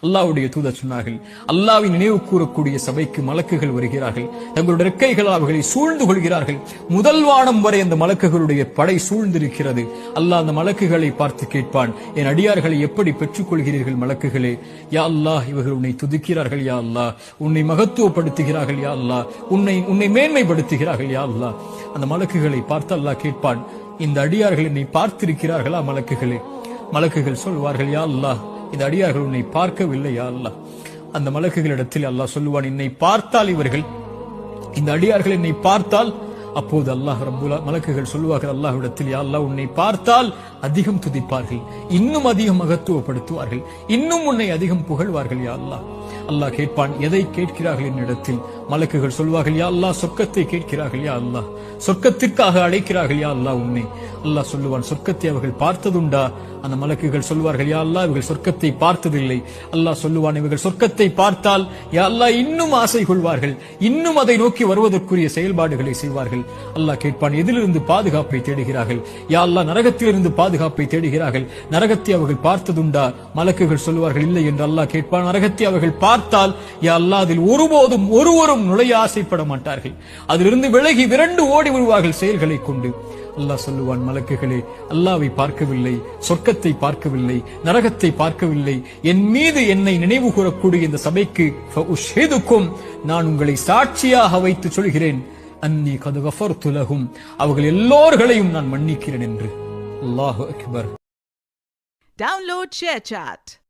அல்லாஹ்வுடைய தூதர் சொன்னார்கள், அல்லாஹ்வை நினைவு கூறக்கூடிய சபைக்கு மலக்குகள் வருகிறார்கள், தங்களுடைய ரெக்கைகளால் அவர்களை சூழ்ந்து கொள்கிறார்கள். முதல் வானம் வரை அந்த மலக்குகளுடைய படை சூழ்ந்திருக்கிறது. அல்லாஹ் அந்த மலக்குகளை பார்த்து கேட்பான், என் அடியார்களை எப்படி பெற்றுக் கொள்கிறீர்கள் மலக்குகளே? யா அல்லாஹ், இவர்கள் உன்னை துதிக்கிறார்கள் யா அல்லாஹ், உன்னை மகத்துவப்படுத்துகிறார்கள் யா அல்லாஹ், உன்னை மேன்மைப்படுத்துகிறார்கள் யா அல்லாஹ். அந்த மலக்குகளை பார்த்து அல்லாஹ் கேட்பான், இந்த அடியார்கள் என்னை பார்த்திருக்கிறார்களா மலக்குகளே? மலக்குகள் சொல்வார்கள், யா அல்லாஹ், இந்த அடியார்கள் உன்னை பார்க்கவில்லை யா அல்லாஹ். அந்த மலக்குகளிடத்தில் அல்லாஹ் சொல்லுவான், என்னை பார்த்தால் இவர்கள், இந்த அடியார்கள் என்னை பார்த்தால், அப்போது அல்லாஹ் ரப்புல் மலக்குகள் சொல்லுவார்கள் அல்லாஹ்விடத்தில், யா அல்லாஹ், உன்னை பார்த்தால் அதிகம் துதிப்பார்கள், இன்னும் அதிகம் மகத்துவப்படுத்துவார்கள், இன்னும் உன்னை அதிகம் புகழ்வார்கள் யா அல்லாஹ். அல்லாஹ் கேட்பான், எதை கேட்கிறார்கள் என்னிடத்தில்? மலக்குகள் சொல்வார்கள், யா அல்லாஹ், சொர்க்கத்தை கேட்கிறார்கள் யா அல்லாஹ், சொர்க்கத்திற்காக அழைக்கிறார்கள் யா அல்லாஹ் உன்னை. அல்லாஹ் சொல்லுவான், சொர்க்கத்தை அவர்கள் பார்த்ததுண்டா? அந்த மலக்குகள் சொல்வார்கள், யா அல்லாஹ், இவர்கள் சொர்க்கத்தை பார்த்ததில்லை. அல்லாஹ் சொல்லுவான், இவர்கள் சொர்க்கத்தை பார்த்தால் யா அல்லாஹ் இன்னும் ஆசை கொள்வார்கள், இன்னும் அதை நோக்கி வருவதற்குரிய செயல்பாடுகளை செய்வார்கள். அல்லாஹ் கேட்பான், எதிலிருந்து பாதுகாப்பை தேடுகிறார்கள்? யா அல்லாஹ், நரகத்திலிருந்து பாதுகாப்பை தேடுகிறார்கள், நரகத்தை அவர்கள் பார்த்ததுண்டா? மலக்குகள் சொல்வார்கள், இல்லை என்று அல்லாஹ் கேட்பான், நரகத்தை அவர்கள் பார்த்தால் யா அல்லாஹ், அதில் ஒருபோதும் ஒருவரும் நுழைய ஆசைப்பட மாட்டார்கள், அதிலிருந்து விலகி விரண்டு ஓடி வருவார்கள் செயல்களை கொண்டு. அல்லாஹ் சொல்லுவான், மலக்குகளே, அல்லாஹ்வை பார்க்கவில்லை, சொர்க்கத்தை பார்க்கவில்லை, நரகத்தை பார்க்கவில்லை, என் மீது என்னை நினைவு கூறக்கூடிய இந்த சபைக்கு நான் உங்களை சாட்சியாக வைத்து சொல்கிறேன், அன்னி கத் கஃபர்து லஹும், அவர்கள் எல்லோர்களையும் நான் மன்னிக்கிறேன் என்று. அல்லாஹு அக்பர். Download ShareChat.